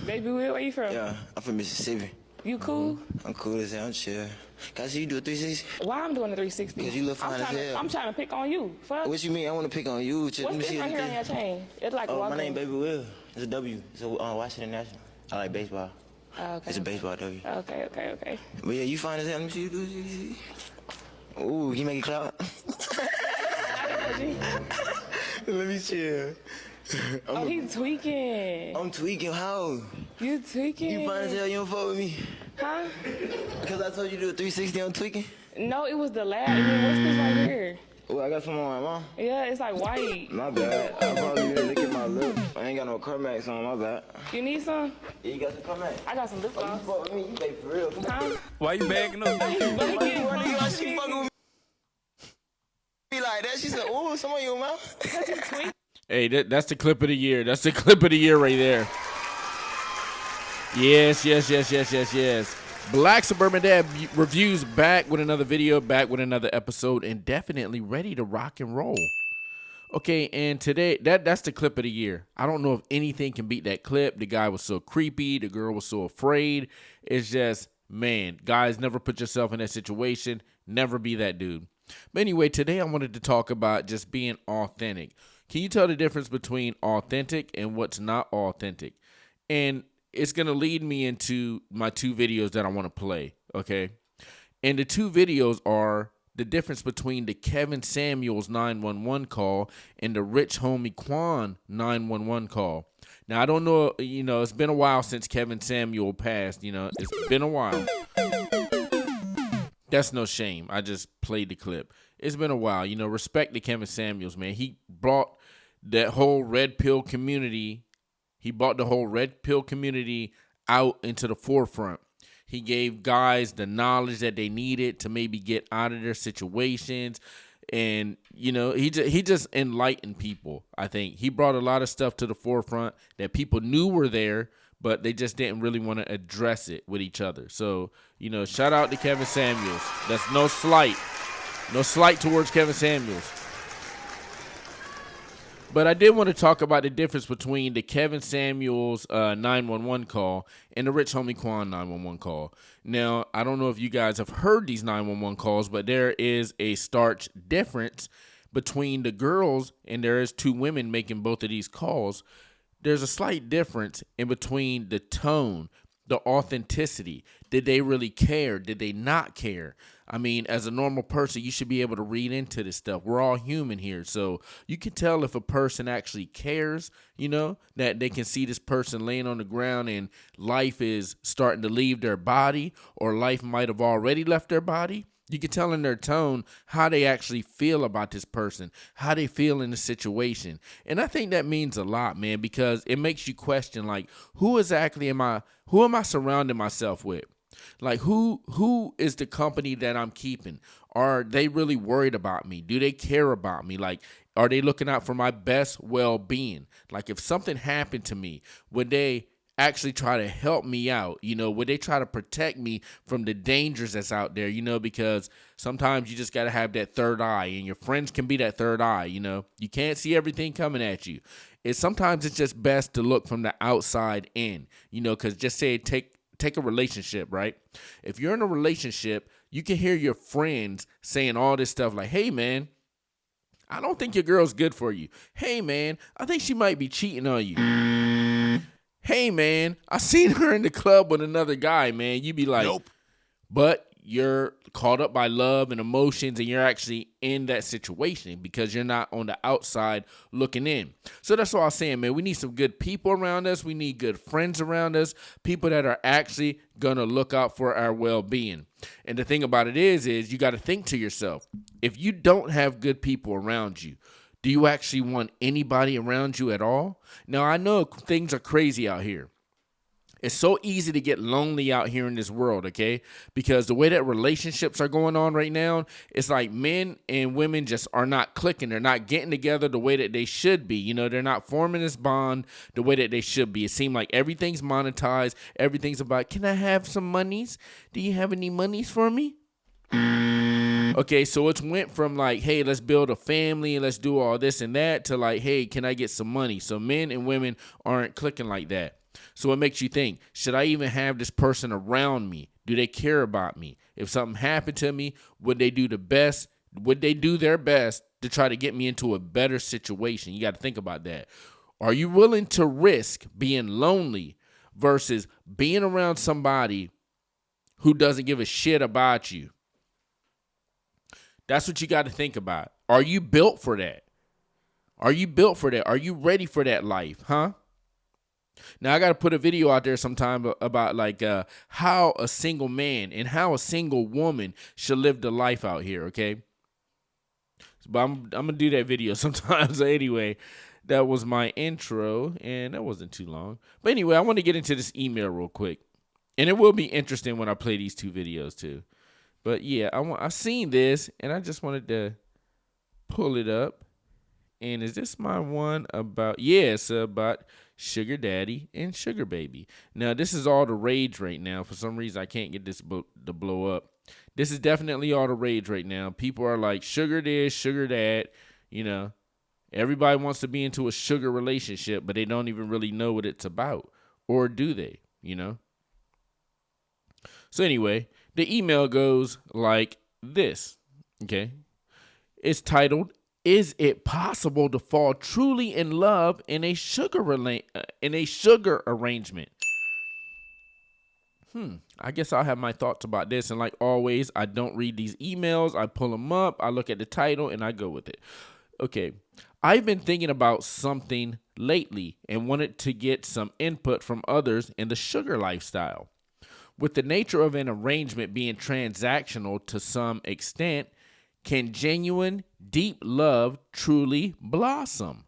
Baby Will, where you from? Yeah, I'm from Mississippi. You cool? I'm cool as hell. I'm chill. Can I see you do a 360? Why I'm doing the 360? Because you look fine as hell. I'm trying to pick on you. Fuck. What you mean? I want to pick on you. What's this right here on your chain? It's like my name Baby Will. It's a W. It's a Washington National. I like baseball. Oh, okay. It's a baseball W. Okay. But yeah, you fine as hell. Let me see you do 360. Ooh, you make it clap. Let me chill. He's tweaking. I'm tweaking. How? You tweaking? You fine as hell. You don't fuck with me. Huh? Because I told you to do a 360 on tweaking? No, it was the lab. I mean, what's this right here? Oh, I got some on my mom. Yeah, it's like white. My bad. I probably didn't look at my lip. I ain't got no Carmax on. My bad. You need some? Yeah, you got some Carmax? I got some lip You gloss. fuck with me. You pay for real. Come on. Huh? Why you bagging up? He's bugging. Why she fucking with me like that? She said, ooh, some of your mouth. Because you tweak. Hey, that's the clip of the year. That's the clip of the year right there. Yes. Black Suburban Dad reviews back with another video, back with another episode, and definitely ready to rock and roll. Okay, and today, that's the clip of the year. I don't know if anything can beat that clip. The guy was so creepy. The girl was so afraid. It's just, man, guys, never put yourself in that situation. Never be that dude. But anyway, today I wanted to talk about just being authentic. Can you tell the difference between authentic and what's not authentic? And it's going to lead me into my two videos that I want to play, okay? And the two videos are the difference between the Kevin Samuels 911 call and the Rich Homie Quan 911 call. Now, I don't know, it's been a while since Kevin Samuel passed, it's been a while. That's no shame. I just played the clip. It's been a while. Respect to Kevin Samuels, man. He brought that whole red pill community. He brought the whole red pill community out into the forefront. He gave guys the knowledge that they needed to maybe get out of their situations. And, he just enlightened people, I think. He brought a lot of stuff to the forefront that people knew were there, but they just didn't really want to address it with each other. So, shout out to Kevin Samuels. That's no slight. No slight towards Kevin Samuels. But I did want to talk about the difference between the Kevin Samuels 911 call and the Rich Homie Quan 911 call. Now, I don't know if you guys have heard these 911 calls, but there is a stark difference between the girls, and there is two women making both of these calls. There's a slight difference in between the tone, the authenticity. Did they really care? Did they not care? I mean, as a normal person, you should be able to read into this stuff. We're all human here. So you can tell if a person actually cares, that they can see this person laying on the ground and life is starting to leave their body, or life might have already left their body. You can tell in their tone how they actually feel about this person, how they feel in the situation. And I think that means a lot, man, because it makes you question, like, who am I surrounding myself with? Like, who is the company that I'm keeping? Are they really worried about me? Do they care about me? Like, are they looking out for my best well-being? Like, if something happened to me, would they actually try to help me out? Would they try to protect me from the dangers that's out there? Because sometimes you just got to have that third eye, and your friends can be that third eye. You can't see everything coming at you. Sometimes it's just best to look from the outside in, because just say take a relationship, right? If you're in a relationship, you can hear your friends saying all this stuff like, hey, man, I don't think your girl's good for you. Hey, man, I think she might be cheating on you. Hey, man, I seen her in the club with another guy, man. You be like, nope. But you're caught up by love and emotions, and you're actually in that situation because you're not on the outside looking in. So that's what I was saying, man. We need some good people around us. We need good friends around us, people that are actually going to look out for our well-being. And the thing about it is you got to think to yourself, if you don't have good people around you, do you actually want anybody around you at all? Now, I know things are crazy out here. It's so easy to get lonely out here in this world, okay? Because the way that relationships are going on right now, it's like men and women just are not clicking. They're not getting together the way that they should be. They're not forming this bond the way that they should be. It seems like everything's monetized. Everything's about, can I have some monies? Do you have any monies for me? Okay, so it's went from like, hey, let's build a family and let's do all this and that to like, hey, can I get some money? So men and women aren't clicking like that. So it makes you think, should I even have this person around me? Do they care about me? If something happened to me, would they do the best? Would they do their best to try to get me into a better situation? You got to think about that. Are you willing to risk being lonely versus being around somebody who doesn't give a shit about you? That's what you got to think about. Are you built for that? Are you built for that? Are you ready for that life, huh? Now, I got to put a video out there sometime about like how a single man and how a single woman should live the life out here, okay? But I'm going to do that video sometime. So anyway, that was my intro, and that wasn't too long. But anyway, I want to get into this email real quick. And it will be interesting when I play these two videos too. But yeah, I seen this, and I just wanted to pull it up. And is this my one about, it's about sugar daddy and sugar baby. Now, this is all the rage right now. For some reason, I can't get this to blow up. This is definitely all the rage right now. People are like, sugar this, sugar that, you know. Everybody wants to be into a sugar relationship, but they don't even really know what it's about. Or do they, you know? So anyway, the email goes like this, okay? It's titled, "Is it possible to fall truly in love in a sugar arrangement?" I guess I'll have my thoughts about this. And like always, I don't read these emails. I pull them up, I look at the title, and I go with it. Okay, I've been thinking about something lately and wanted to get some input from others in the sugar lifestyle. With the nature of an arrangement being transactional to some extent, can genuine, deep love truly blossom?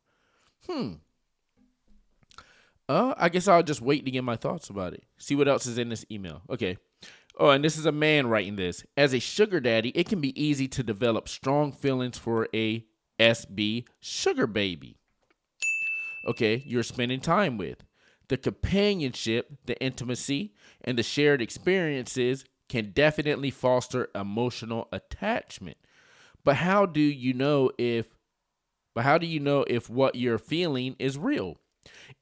I guess I'll just wait to get my thoughts about it. See what else is in this email. Okay. Oh, and this is a man writing this. As a sugar daddy, it can be easy to develop strong feelings for a SB sugar baby. Okay, you're spending time with. The companionship, the intimacy, and the shared experiences can definitely foster emotional attachment. But how do you know if what you're feeling is real?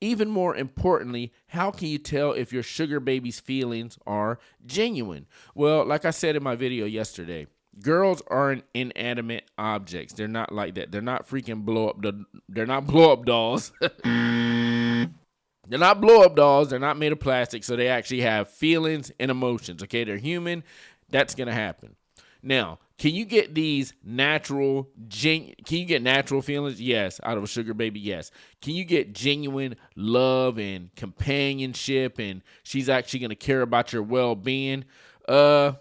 Even more importantly, how can you tell if your sugar baby's feelings are genuine? Well, like I said in my video yesterday, girls aren't inanimate objects. They're not like that. They're not freaking they're not blow up dolls. They're not blow up dolls. They're not made of plastic. So they actually have feelings and emotions. Okay, they're human. That's gonna happen. Now, can you get these natural feelings? Yes. Out of a sugar baby? Yes. Can you get genuine love and companionship and she's actually going to care about your well-being? I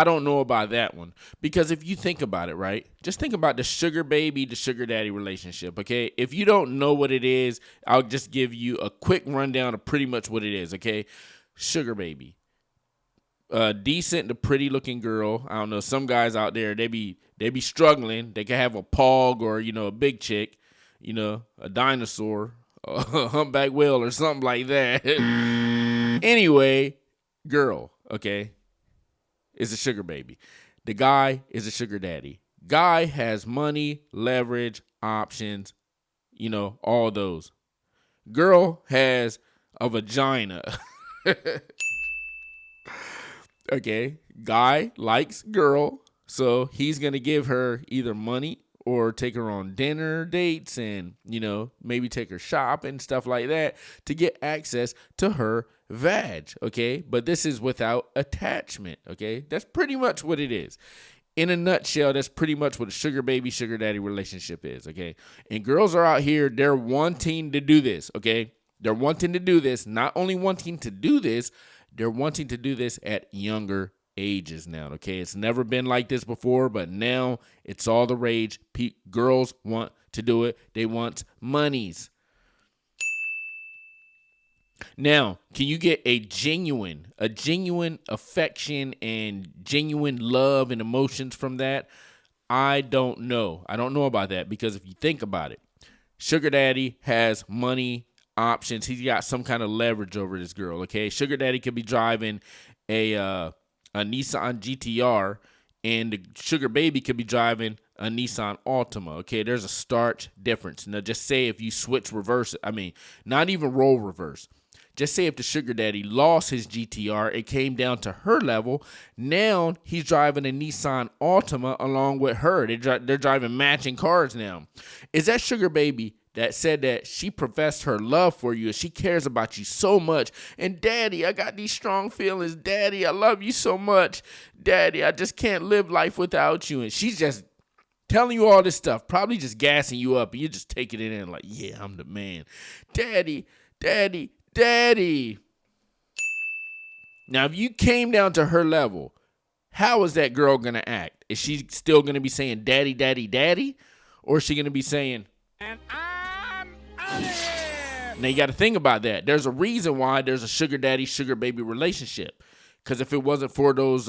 don't know about that one. Because if you think about it, right? Just think about the sugar baby to sugar daddy relationship, okay? If you don't know what it is, I'll just give you a quick rundown of pretty much what it is, okay? Sugar baby. Decent to pretty looking girl. I don't know. Some guys out there, they be struggling. They can have a pog or, a big chick, a dinosaur, a humpback whale or something like that. Anyway, girl, okay, is a sugar baby. The guy is a sugar daddy. Guy has money, leverage, options, all those. Girl has a vagina. Okay, guy likes girl, so he's going to give her either money or take her on dinner dates and, maybe take her shopping, stuff like that to get access to her vag, okay? But this is without attachment, okay? That's pretty much what it is. In a nutshell, that's pretty much what a sugar baby, sugar daddy relationship is, okay? And girls are out here, they're wanting to do this, okay? They're wanting to do this, not only wanting to do this, they're wanting to do this at younger ages now, okay? It's never been like this before, but now it's all the rage. Girls want to do it. They want monies. Now, can you get a genuine affection and genuine love and emotions from that? I don't know. I don't know about that because if you think about it, sugar daddy has money, options. He's got some kind of leverage over this girl, okay? Sugar daddy could be driving a Nissan GTR and the sugar baby could be driving a Nissan Altima. Okay, there's a stark difference. Now, just say if you switch reverse, not even role reverse. Just say if the sugar daddy lost his GTR, it came down to her level. Now he's driving a Nissan Altima along with her. They're driving matching cars now. Is that sugar baby that said that she professed her love for you and she cares about you so much? And daddy, I got these strong feelings. Daddy, I love you so much. Daddy, I just can't live life without you. And she's just telling you all this stuff, probably just gassing you up. And you're just taking it in like, yeah, I'm the man. Daddy, daddy, daddy. Now, if you came down to her level, how is that girl going to act? Is she still going to be saying daddy, daddy, daddy? Or is she going to be saying, and I'm out of here? Now, you got to think about that. There's a reason why there's a sugar daddy, sugar baby relationship. Because if it wasn't for those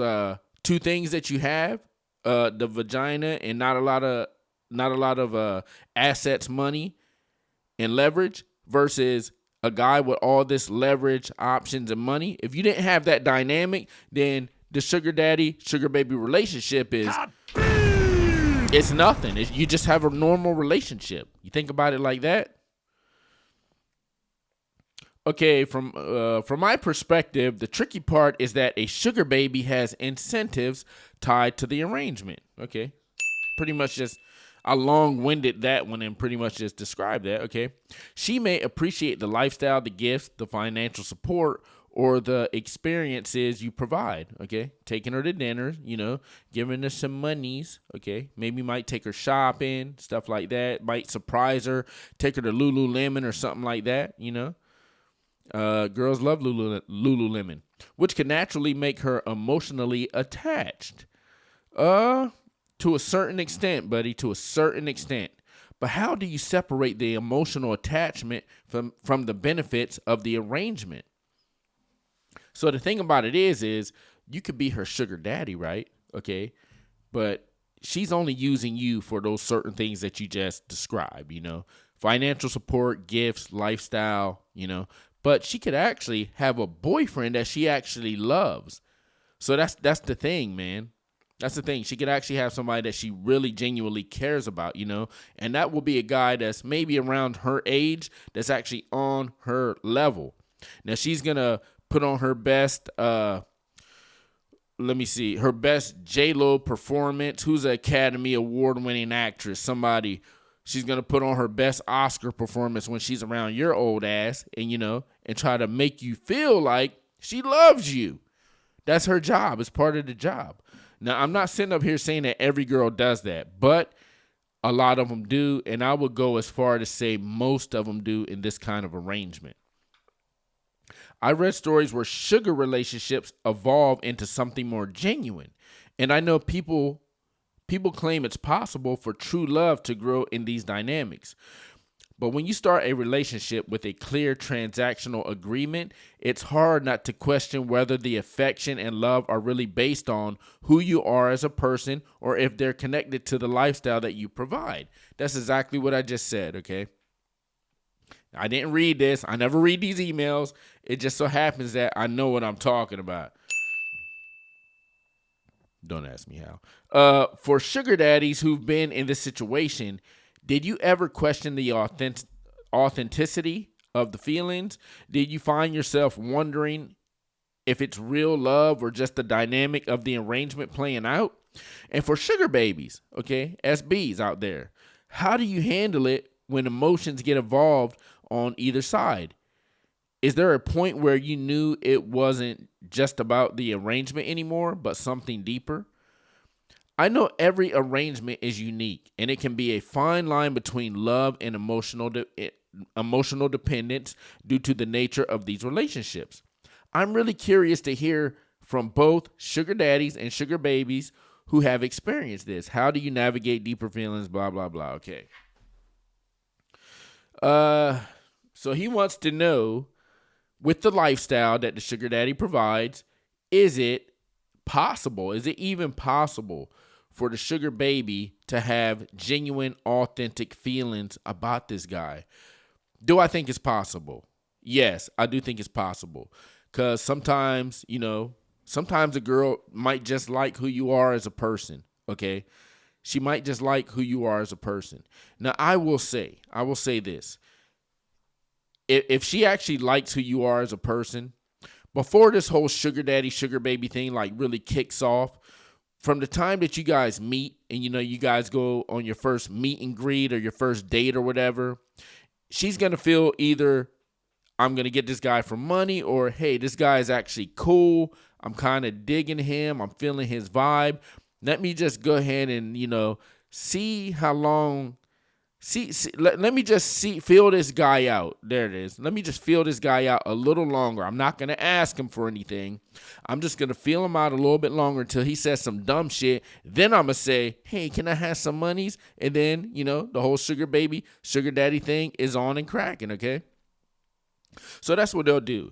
two things that you have, the vagina and not a lot of assets, money, and leverage versus a guy with all this leverage, options, and money. If you didn't have that dynamic, then the sugar daddy, sugar baby relationship is it's nothing. You just have a normal relationship. You think about it like that. Okay, from my perspective, the tricky part is that a sugar baby has incentives tied to the arrangement. Okay, pretty much just I long-winded that one and pretty much just described that. Okay, she may appreciate the lifestyle, the gifts, the financial support, or the experiences you provide. Okay, taking her to dinner, giving her some monies. Okay, maybe might take her shopping, stuff like that. Might surprise her, take her to Lululemon or something like that. Girls love Lululemon, which can naturally make her emotionally attached. To a certain extent, buddy, to a certain extent. But how do you separate the emotional attachment from the benefits of the arrangement? So the thing about it is you could be her sugar daddy, right? Okay, but she's only using you for those certain things that you just described, financial support, gifts, lifestyle, But she could actually have a boyfriend that she actually loves. So that's the thing, man. That's the thing. She could actually have somebody that she really genuinely cares about, and that will be a guy that's maybe around her age that's actually on her level. Now, she's going to put on her best, her best J-Lo performance. Who's an Academy Award-winning actress? Somebody. She's going to put on her best Oscar performance when she's around your old ass and try to make you feel like she loves you. That's her job. It's part of the job. Now, I'm not sitting up here saying that every girl does that, but a lot of them do, and I would go as far to say most of them do in this kind of arrangement. I read stories where sugar relationships evolve into something more genuine, and I know people claim it's possible for true love to grow in these dynamics. But when you start a relationship with a clear transactional agreement, it's hard not to question whether the affection and love are really based on who you are as a person or if they're connected to the lifestyle that you provide. That's exactly what I just said, okay? I didn't read this. I never read these emails. It just so happens that I know what I'm talking about. Don't ask me how. For sugar daddies who've been in this situation, did you ever question the authenticity of the feelings? Did you find yourself wondering if it's real love or just the dynamic of the arrangement playing out? And for sugar babies, okay, SBs out there, how do you handle it when emotions get involved on either side? Is there a point where you knew it wasn't just about the arrangement anymore, but something deeper? I know every arrangement is unique, and it can be a fine line between love and emotional dependence due to the nature of these relationships. I'm really curious to hear from both sugar daddies and sugar babies who have experienced this. How do you navigate deeper feelings, blah, blah, blah. Okay. So he wants to know, with the lifestyle that the sugar daddy provides, is it possible? Is it even possible for the sugar baby to have genuine, authentic feelings about this guy? Do I think it's possible? Yes, I do think it's possible. Because sometimes, Sometimes a girl might just like who you are as a person, okay? She might just like who you are as a person. Now, I will say this. If she actually likes who you are as a person, before this whole sugar daddy, sugar baby thing like really kicks off, from the time that you guys meet and, you guys go on your first meet and greet or your first date or whatever, she's going to feel either I'm going to get this guy for money or, hey, this guy is actually cool. I'm kind of digging him. I'm feeling his vibe. Let me just go ahead and, see how long. Let me just feel this guy out. There it is. Let me just feel this guy out a little longer. I'm not going to ask him for anything. I'm just going to feel him out a little bit longer until he says some dumb shit. Then I'm going to say, hey, can I have some monies? And then, the whole sugar baby, sugar daddy thing is on and cracking, okay? So that's what they'll do.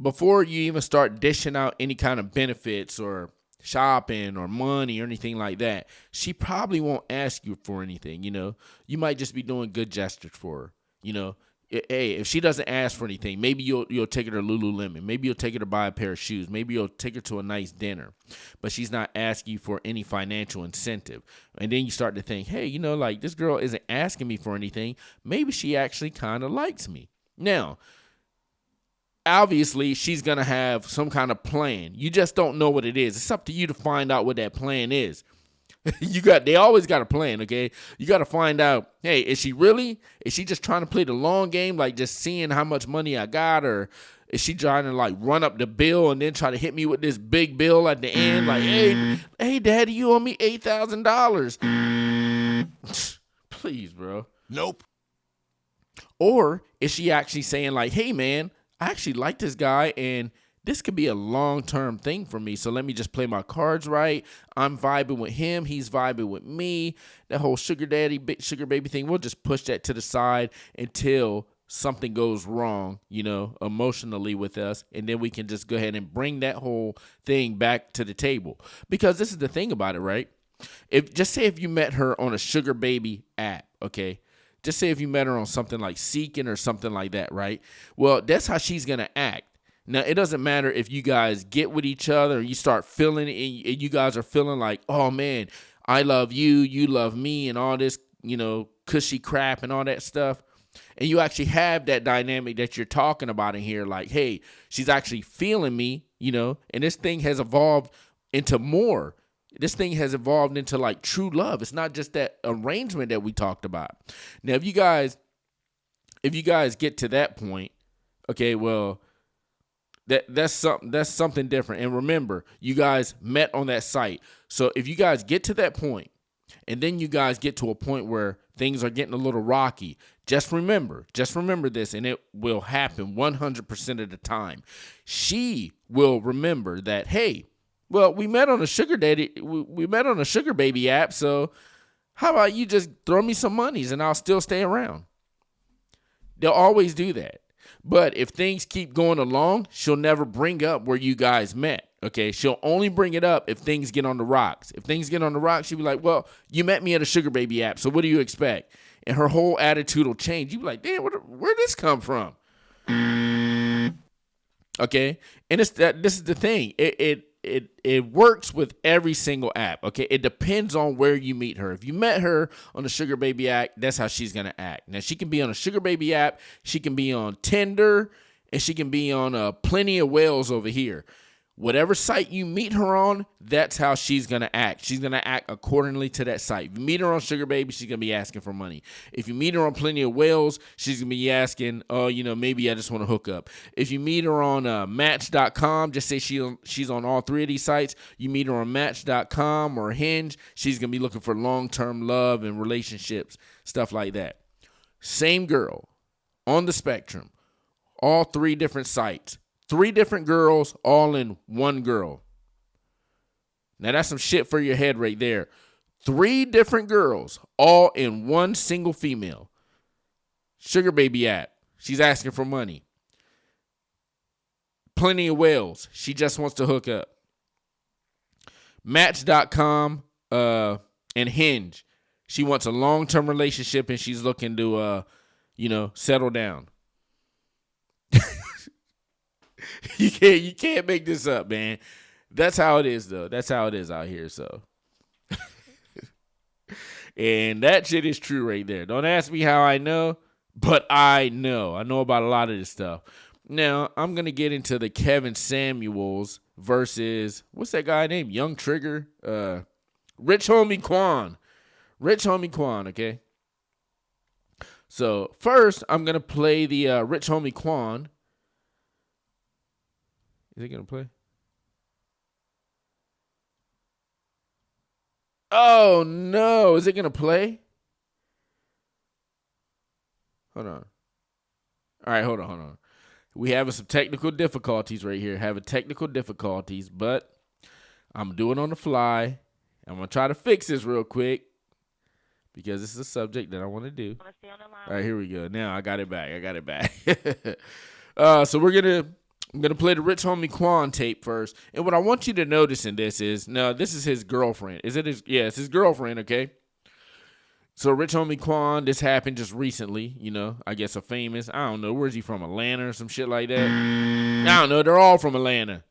Before you even start dishing out any kind of benefits or shopping or money or anything like that, she probably won't ask you for anything. You might just be doing good gestures for her. Hey, if she doesn't ask for anything, maybe you'll take her to Lululemon. Maybe you'll take her to buy a pair of shoes. Maybe you'll take her to a nice dinner, but she's not asking you for any financial incentive. And then you start to think, hey, like this girl isn't asking me for anything. Maybe she actually kind of likes me. Now, obviously, she's going to have some kind of plan. You just don't know what it is. It's up to you to find out what that plan is. They always got a plan, okay? You got to find out, hey, is she just trying to play the long game, like just seeing how much money I got, or is she trying to like run up the bill and then try to hit me with this big bill at the end, like, hey, daddy, you owe me $8,000. Please, bro. Nope. Or is she actually saying like, hey, man, I actually like this guy, and this could be a long-term thing for me, so let me just play my cards right. I'm vibing with him. He's vibing with me. That whole sugar daddy, sugar baby thing, we'll just push that to the side until something goes wrong, emotionally with us, and then we can just go ahead and bring that whole thing back to the table. Because this is the thing about it, right? Just say if you met her on a sugar baby app, okay? Just say if you met her on something like Seeking or something like that, right? Well, that's how she's going to act. Now, it doesn't matter if you guys get with each other and you start feeling it and you guys are feeling like, oh, man, I love you, you love me, and all this, cushy crap and all that stuff. And you actually have that dynamic that you're talking about in here, like, hey, she's actually feeling me, and this thing has evolved into more. This thing has evolved into like true love. It's not just that arrangement that we talked about. Now, if you guys get to that point, okay, well, that's something different. And remember, you guys met on that site. So if you guys get to that point, and then you guys get to a point where things are getting a little rocky, just remember this, and it will happen 100% of the time. She will remember that, hey, well, we met on a sugar daddy. We met on a sugar baby app. So how about you just throw me some monies and I'll still stay around? They'll always do that. But if things keep going along, she'll never bring up where you guys met. Okay, she'll only bring it up if things get on the rocks. If things get on the rocks, she'll be like, well, you met me at a sugar baby app. So what do you expect? And her whole attitude will change. You'll be like, damn, where'd this come from? Okay, and this is the thing. It works with every single app, okay? It depends on where you meet her. If you met her on the sugar baby app, that's how she's going to act. Now, she can be on a sugar baby app, she can be on Tinder, and she can be on Plenty of Whales over here. Whatever site you meet her on, that's how she's going to act. She's going to act accordingly to that site. If you meet her on Sugar Baby, she's going to be asking for money. If you meet her on Plenty of Whales, she's going to be asking, oh, maybe I just want to hook up. If you meet her on Match.com, just say she's on all three of these sites. You meet her on Match.com or Hinge, she's going to be looking for long-term love and relationships, stuff like that. Same girl on the spectrum, all three different sites. 3 different girls, all in one girl. Now, that's some shit for your head right there. 3 different girls, all in one single female. Sugar Baby app, she's asking for money. Plenty of Whales, she just wants to hook up. Match.com and Hinge, she wants a long-term relationship and she's looking to, settle down. You can't make this up, man. That's how it is, though. That's how it is out here. So, and that shit is true right there. Don't ask me how I know, but I know. I know about a lot of this stuff. Now, I'm going to get into the Kevin Samuels versus, what's that guy named? Young Trigger? Rich Homie Quan. Rich Homie Quan, okay? So, first, I'm going to play the Rich Homie Quan. Is it going to play? Oh, no. Is it going to play? Hold on. All right, hold on. We having some technical difficulties right here. Having technical difficulties, but I'm doing it on the fly. I'm going to try to fix this real quick because this is a subject that I want to do. All right, here we go. Now I got it back. So I'm going to play the Rich Homie Quan tape first. And what I want you to notice in this is, now this is his girlfriend. It's his girlfriend, okay? So Rich Homie Quan, this happened just recently, I guess I don't know, where's he from, Atlanta or some shit like that? I don't know, they're all from Atlanta.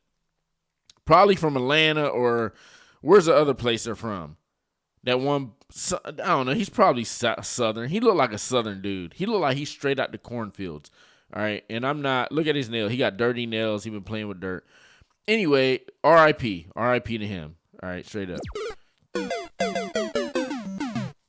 Probably from Atlanta, or where's the other place they're from? That one, I don't know, he's probably Southern. He looked like a Southern dude. He looked like he's straight out the cornfields, all right? And I'm not, look at his nails. He got dirty nails. He been playing with dirt. Anyway, R.I.P. R.I.P. to him, all right, straight up.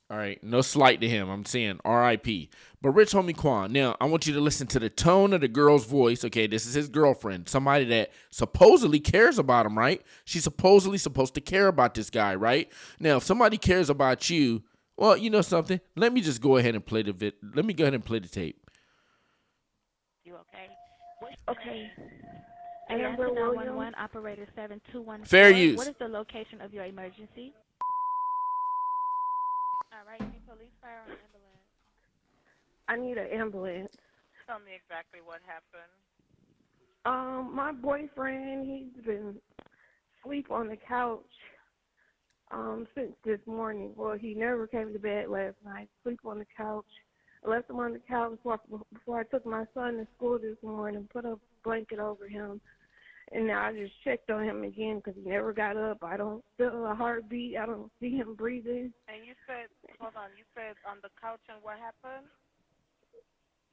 All right, no slight to him. I'm saying R.I.P. But Rich Homie Quan, now I want you to listen to the tone of the girl's voice. Okay, this is his girlfriend, somebody that supposedly cares about him, right? She's supposedly supposed to care about this guy, right? Now, if somebody cares about you, well, you know something? Let me just go ahead and play the Let me go ahead and play the tape. You okay? Okay. Amber 911, operator 7214. Fair use. What is the location of your emergency? All right, need police, fire, or ambulance? I need an ambulance. Tell me exactly what happened. My boyfriend, he's been asleep on the couch since this morning. Well, he never came to bed last night. Sleep on the couch. I left him on the couch before I took my son to school this morning, put a blanket over him. And now I just checked on him again because he never got up. I don't feel a heartbeat. I don't see him breathing. And you said, hold on, you said on the couch, and what happened?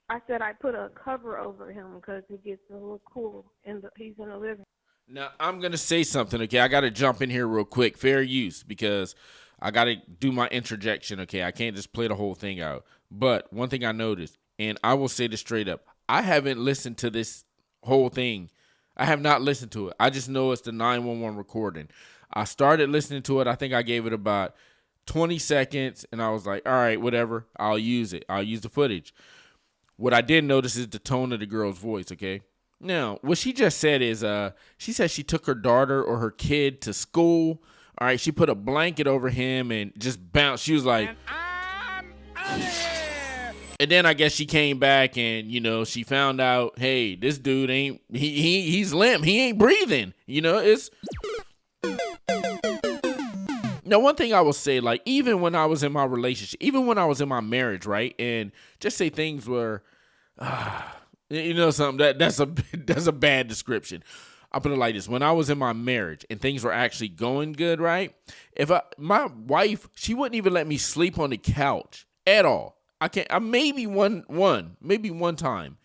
I said I put a cover over him because it gets a little cool, and he's in the living room. Now, I'm going to say something, okay? I got to jump in here real quick. Fair use, because I got to do my interjection, okay? I can't just play the whole thing out. But one thing I noticed, and I will say this straight up, I haven't listened to this whole thing. I have not listened to it. I just know it's the 911 recording. I started listening to it. I think I gave it about 20 seconds, and I was like, all right, whatever. I'll use it. I'll use the footage. What I did notice is the tone of the girl's voice, okay? Now, what she just said is she said she took her daughter or her kid to school. All right, she put a blanket over him and just bounced. She was like, I'm out of here. And then I guess she came back and, she found out, hey, this dude ain't, he's limp. He ain't breathing. It's... Now, one thing I will say, like, even when I was in my relationship, even when I was in my marriage, right, and just say things were, something, that's a bad description. I'll put it like this. When I was in my marriage and things were actually going good, right, my wife, she wouldn't even let me sleep on the couch at all. Maybe one time,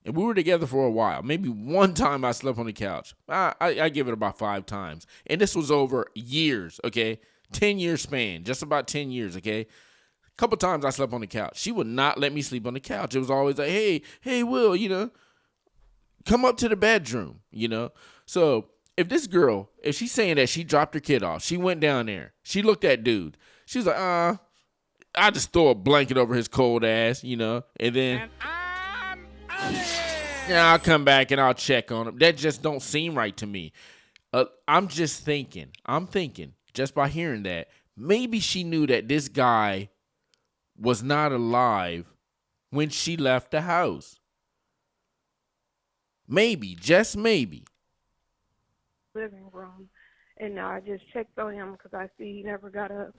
and we were together for a while. Maybe one time I slept on the couch. I give it about 5 times, and this was over years, okay? 10-year span, just about 10 years, okay? A couple times I slept on the couch. She would not let me sleep on the couch. It was always like, hey, Will, come up to the bedroom, So if this girl, if she's saying that she dropped her kid off, she went down there, she looked at dude, she was like, I just throw a blanket over his cold ass, and then I'm out of here. I'll come back and I'll check on him. That just don't seem right to me. I'm thinking, just by hearing that, maybe she knew that this guy was not alive when she left the house. Maybe, just maybe. Living room, and now I just checked on him because I see he never got up,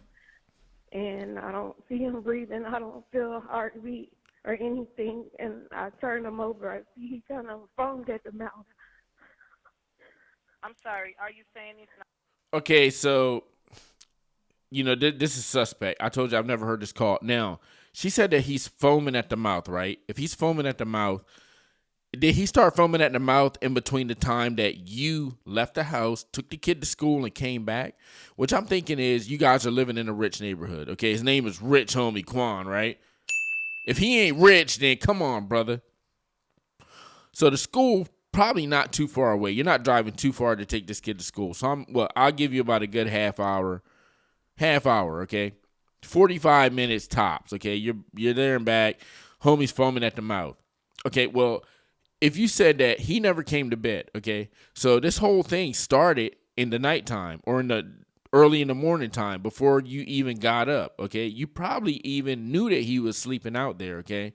and I don't see him breathing. I don't feel a heartbeat or anything, and I turned him over. I see he kind of foamed at the mouth. I'm sorry. Are you saying he's not? Okay, so this is suspect. I told you I've never heard this call. Now, she said that he's foaming at the mouth, right? If he's foaming at the mouth, did he start foaming at the mouth in between the time that you left the house, took the kid to school, and came back? Which I'm thinking is you guys are living in a rich neighborhood, okay? His name is Rich Homie Quan, right? If he ain't rich, then come on, brother. So the school probably not too far away. You're not driving too far to take this kid to school. So I'll give you about a good half hour, okay? 45 minutes tops, okay? You're there and back. Homie's foaming at the mouth. Okay, well, if you said that he never came to bed, okay? So this whole thing started in the nighttime or early in the morning time before you even got up, okay? You probably even knew that he was sleeping out there, okay?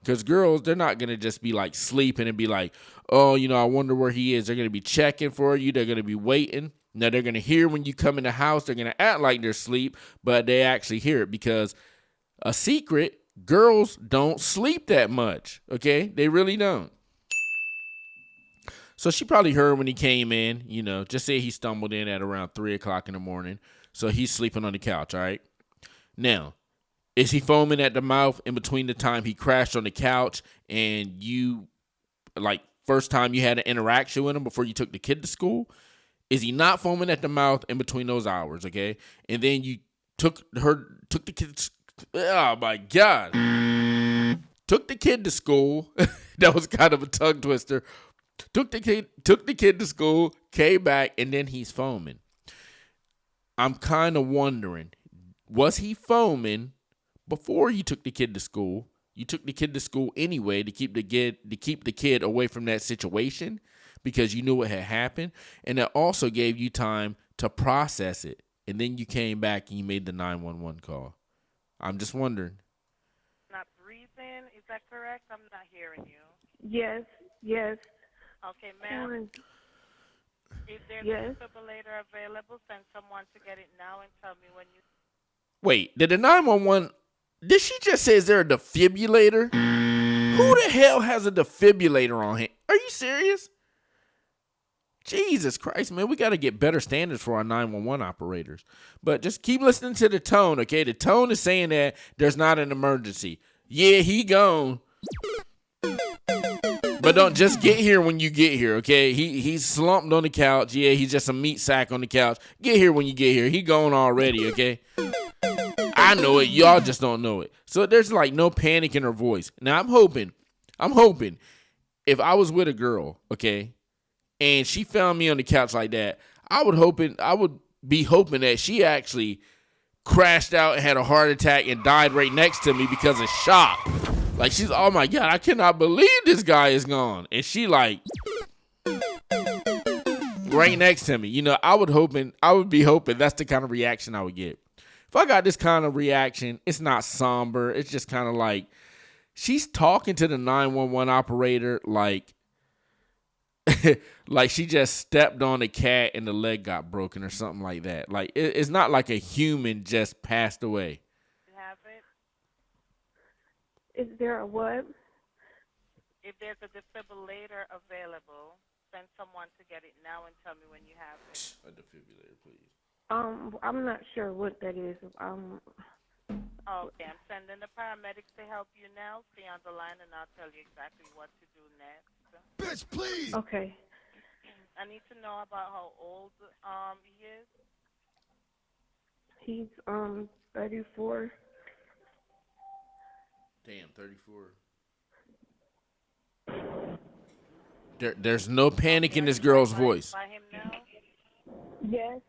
Because girls, they're not going to just be like sleeping and be like, oh, I wonder where he is. They're going to be checking for you. They're going to be waiting. Now, they're going to hear when you come in the house. They're going to act like they're asleep, but they actually hear it because a secret, girls don't sleep that much, okay? They really don't. So she probably heard when he came in, just say he stumbled in at around 3 o'clock in the morning. So he's sleeping on the couch, all right? Now, is he foaming at the mouth in between the time he crashed on the couch and you, like, first time you had an interaction with him before you took the kid to school? Is he not foaming at the mouth in between those hours, okay? And then you took the kid, oh my God. Took the kid to school. That was kind of a tongue twister. Took the kid to school, came back, and then he's foaming. I'm kind of wondering, was he foaming before you took the kid to school? You took the kid to school anyway to keep the kid away from that situation because you knew what had happened, and that also gave you time to process it. And then you came back and you made the 911 call. I'm just wondering. Not breathing. Is that correct? I'm not hearing you. Yes, yes. Okay, ma'am. If there's Yes. a defibrillator available, send someone to get it now and tell me when you. Wait, did the 911, did she just say is there a defibrillator? Who the hell has a defibrillator on him? Are you serious? Jesus Christ, man, we got to get better standards for our 911 operators. But just keep listening to the tone, okay? The tone is saying that there's not an emergency. Yeah, he gone. But don't just get here when you get here, okay? He's slumped on the couch. Yeah, he's just a meat sack on the couch. Get here when you get here. He gone already, okay? I know it. Y'all just don't know it. So there's like no panic in her voice. Now I'm hoping if I was with a girl, okay, and she found me on the couch like that, I would be hoping that she actually crashed out and had a heart attack and died right next to me because of shock. Like she's, oh my God, I cannot believe this guy is gone. And she like right next to me. I would be hoping that's the kind of reaction I would get. If I got this kind of reaction, it's not somber. It's just kind of like she's talking to the 911 operator like like she just stepped on a cat and the leg got broken or something like that. Like it's not like a human just passed away. You have it? Is there a what? If there's a defibrillator available, send someone to get it now and tell me when you have it. A defibrillator, please. I'm not sure what that is. Okay, I'm sending the paramedics to help you now. Stay on the line and I'll tell you exactly what to do next. Bitch, please. Okay. I need to know about how old he is. He's 34. Damn, 34. There's no panic in this girl's voice. By him now? Yes.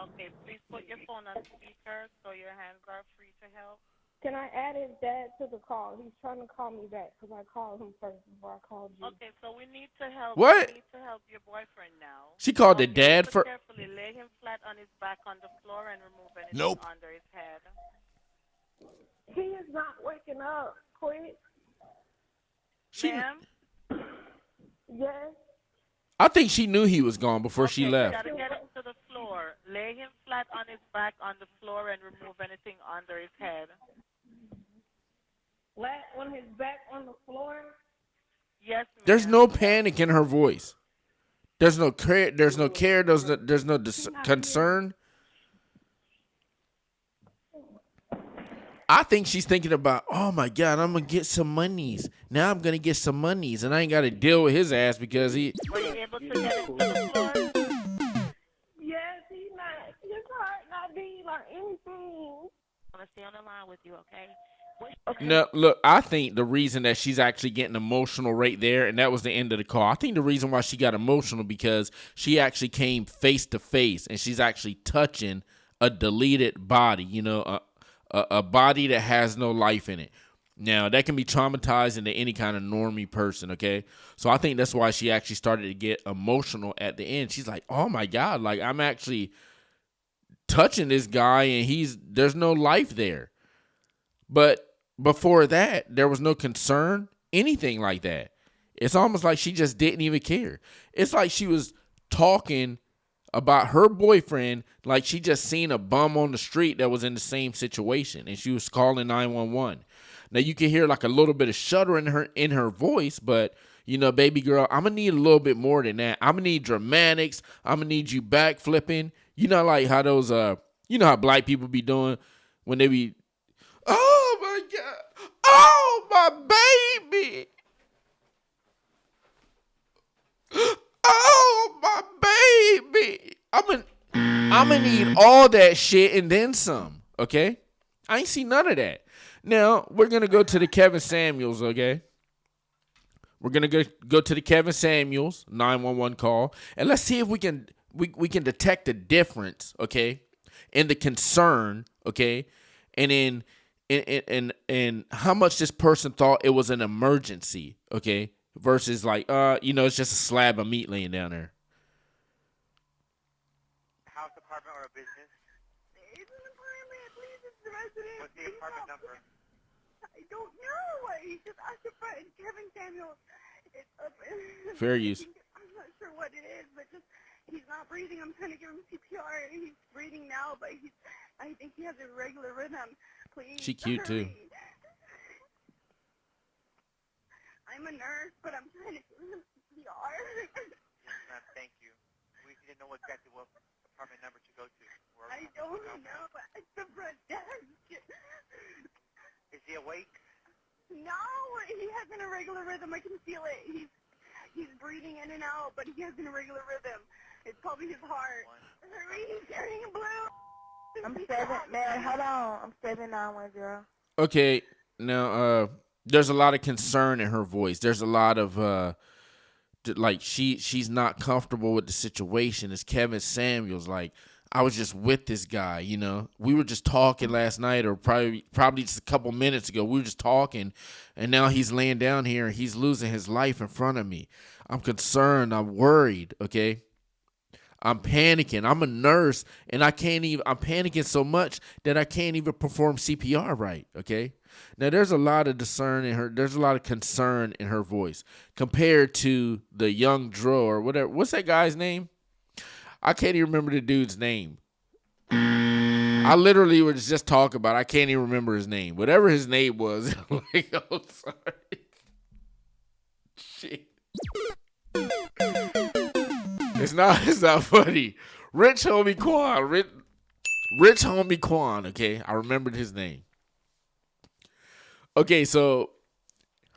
Okay, please put your phone on speaker so your hands are free to help. Can I add his dad to the call? He's trying to call me back because I called him first before I called you. Okay, so we need to help. What? We need to help your boyfriend now. She called the Okay, dad listen for. Carefully, lay him flat on his back on the floor and remove anything Nope. under his head. He is not waking up. Quick. Ma'am? Yes. I think she knew he was gone before she You left. gotta get him to the floor. Lay him flat on his back on the floor and remove anything under his head. Flat on his back on the floor. Yes, ma'am. There's no panic in her voice. There's no care. There's no care. There's no concern. I think she's thinking about, oh my God, I'm gonna get some monies. Now I'm gonna get some monies, and I ain't got to deal with his ass because he. Were you able to get it to the floor? Yes, he's not. His heart not beating or anything. I'm going to stay on the line with you, okay? No, look, I think the reason that she's actually getting emotional right there, and that was the end of the call. I think the reason why she got emotional because she actually came face to face, and she's actually touching a deleted body. You know, a body that has no life in it. Now, that can be traumatizing to any kind of normie person, okay? So I think that's why she actually started to get emotional at the end. She's like, oh, my God, like, I'm actually touching this guy, and there's no life there. But before that, there was no concern, anything like that. It's almost like she just didn't even care. It's like she was talking about her boyfriend like she just seen a bum on the street that was in the same situation, and she was calling 911. Now you can hear like a little bit of shudder in her voice, but you know, baby girl, I'm gonna need a little bit more than that. I'm gonna need dramatics. I'm gonna need you backflipping. You know, like how those you know how black people be doing when they be, oh my God, oh my baby. Oh, my baby. I'm gonna need all that shit and then some, okay? I ain't see none of that. Now, we're going to go to the Kevin Samuels, okay? We're going to go to the Kevin Samuels 911 call, and let's see if we can detect the difference, okay, in the concern, okay, and in how much this person thought it was an emergency, okay? Versus like, you know, it's just a slab of meat laying down there. House, apartment, or a business? It's an apartment. Please, it's the resident. What's the apartment number? I don't know. He just asked for Kevin Samuels. It's up. Fair use. I'm not sure what it is, but just he's not breathing. I'm trying to give him CPR. He's breathing now, but I think he has a regular rhythm. Please. She cute hurry. too. I'm a nurse, but I'm trying to give him CPR. Yes, ma'am, thank you. We need to know exactly what apartment number to go to. I don't know, but it's the front desk. Is he awake? No, he has an irregular rhythm. I can feel it. He's breathing in and out, but he has an irregular rhythm. It's probably his heart. Hurry, he's turning blue. I'm 7910. Okay, now there's a lot of concern in her voice. There's a lot of like she's not comfortable with the situation. It's Kevin Samuels. Like, I was just with this guy, you know. We were just talking last night, or probably just a couple minutes ago. We were just talking, and now he's laying down here and he's losing his life in front of me. I'm concerned. I'm worried. Okay. I'm panicking. I'm a nurse, and I'm panicking so much that I can't even perform CPR right, okay? Now, there's a lot of there's a lot of concern in her voice compared to the young Dro or whatever. What's that guy's name? I can't even remember the dude's name. I literally was just talking about, I can't even remember his name. Whatever his name was. Like, I'm sorry. Shit. It's not funny. Rich Homie Quan. Rich Homie Quan, okay? I remembered his name. Okay, so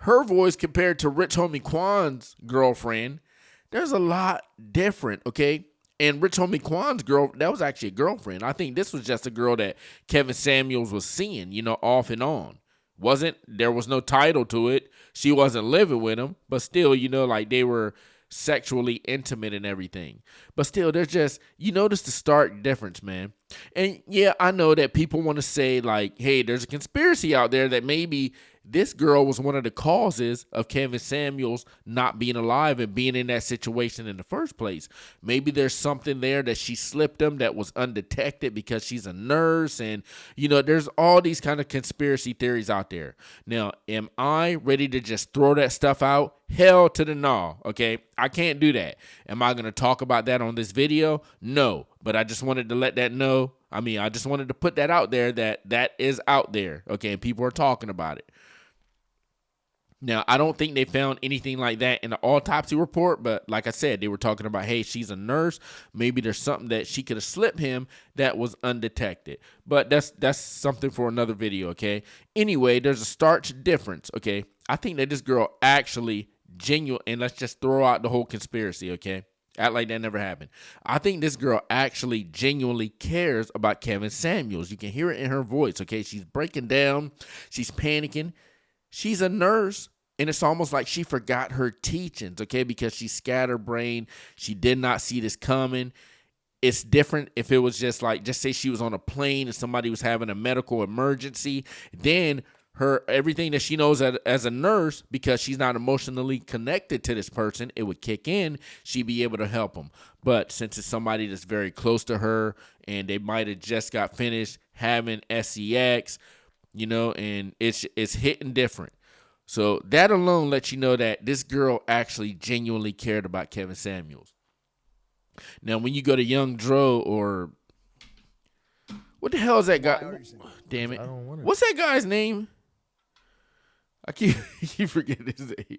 her voice compared to Rich Homie Quan's girlfriend, there's a lot different, okay? And Rich Homie Quan's girl, that was actually a girlfriend. I think this was just a girl that Kevin Samuels was seeing, you know, off and on. There was no title to it. She wasn't living with him, but still, you know, like they were sexually intimate and everything. But still, there's just, you notice the stark difference, man. And yeah, I know that people want to say like, hey, there's a conspiracy out there that maybe this girl was one of the causes of Kevin Samuels not being alive and being in that situation in the first place. Maybe there's something there that she slipped him that was undetected because she's a nurse. And, you know, there's all these kind of conspiracy theories out there. Now, am I ready to just throw that stuff out? Hell to the no, okay? I can't do that. Am I going to talk about that on this video? No, but I just wanted to let that know. I just wanted to put that out there that is out there, okay? People are talking about it. Now, I don't think they found anything like that in the autopsy report, but like I said, they were talking about, hey, she's a nurse. Maybe there's something that she could have slipped him that was undetected. But that's something for another video, okay? Anyway, there's a stark difference, okay? I think that this girl actually genuine, and let's just throw out the whole conspiracy, okay? Act like that never happened. I think this girl actually genuinely cares about Kevin Samuels. You can hear it in her voice, okay? She's breaking down. She's panicking. She's a nurse, and it's almost like she forgot her teachings, okay, because she's scatterbrained. She did not see this coming. It's different if it was just like, just say she was on a plane and somebody was having a medical emergency. Then everything that she knows as a nurse, because she's not emotionally connected to this person, it would kick in. She'd be able to help them. But since it's somebody that's very close to her and they might have just got finished having sex, and it's hitting different. So that alone lets you know that this girl actually genuinely cared about Kevin Samuels. Now, when you go to Young Dro, or what the hell is that guy? Damn it. What's that guy's name? I keep forgetting his name.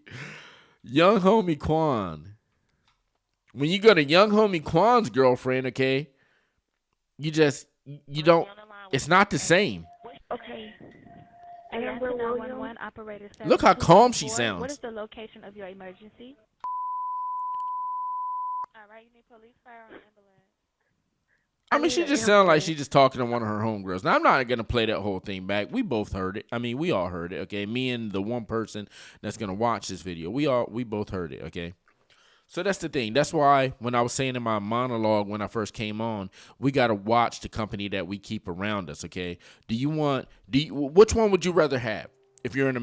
Young Homie Quan. When you go to Young Homie Quan's girlfriend, okay, you don't, it's not the same. Okay. Atlanta 911 operator. Look how calm she 724. sounds. What is the location of your emergency? All right, you need police, fire, or ambulance. I mean, she just sounds like she's just talking to one of her homegirls. Now, I'm not going to play that whole thing back. We both heard it. I mean, we all heard it, okay? Me and the one person that's going to watch this video, we both heard it, okay? So that's the thing. That's why when I was saying in my monologue when I first came on, we got to watch the company that we keep around us, okay? Which one would you rather have? If you're in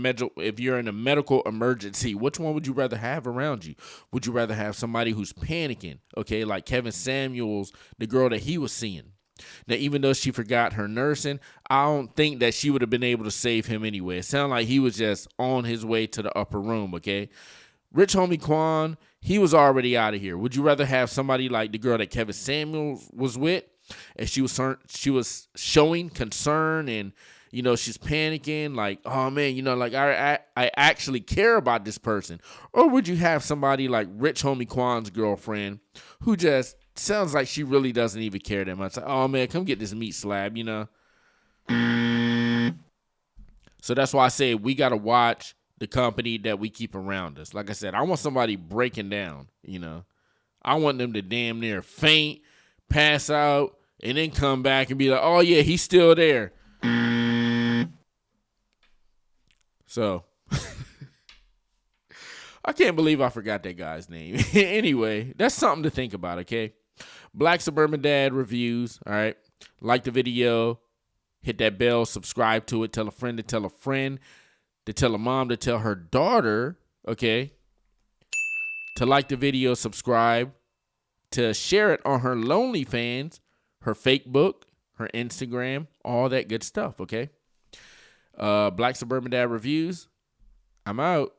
a medical emergency, which one would you rather have around you? Would you rather have somebody who's panicking, okay, like Kevin Samuels, the girl that he was seeing? Now, even though she forgot her nursing, I don't think that she would have been able to save him anyway. It sounded like he was just on his way to the upper room, okay? Rich Homie Quan, he was already out of here. Would you rather have somebody like the girl that Kevin Samuels was with, and she was showing concern and, she's panicking, like, oh man, like I actually care about this person? Or would you have somebody like Rich Homie Quan's girlfriend who just sounds like she really doesn't even care that much? Like, oh man, come get this meat slab, So that's why I say we got to watch the company that we keep around us. Like I said, I want somebody breaking down, I want them to damn near faint, pass out, and then come back and be like, oh yeah, he's still there. So, I can't believe I forgot that guy's name. Anyway, that's something to think about, okay? Black Suburban Dad reviews, all right? Like the video, hit that bell, subscribe to it, tell a friend to tell a friend, to tell a mom to tell her daughter, okay? To like the video, subscribe, to share it on her LonelyFans, her Facebook, her Instagram, all that good stuff, okay? Black Suburban Dad reviews. I'm out.